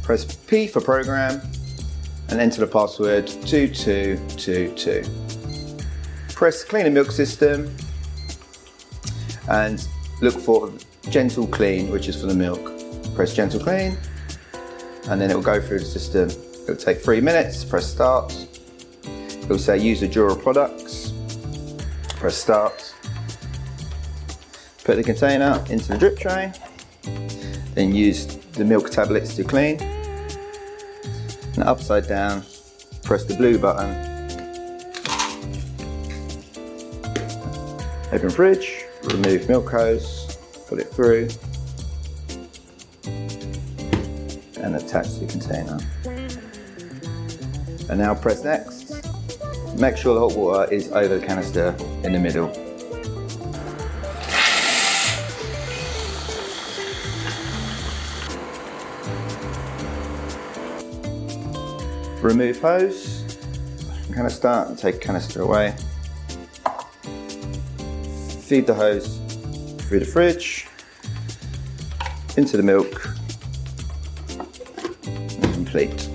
Press P for program and enter the password 2222. Press clean the milk system and look for gentle clean, which is for the milk. Press gentle clean and then it will go through the system. It will take 3 minutes. Press start. It will say use the Jura products. Press start. Put the container into the drip tray. Then use the milk tablets to clean. And upside down, press the blue button. Open fridge, remove milk hose, put it through, and attach the container. And now press next. Make sure the hot water is over the canister in the middle. Remove hose, canister, and take canister away. Feed the hose through the fridge, into the milk, and complete.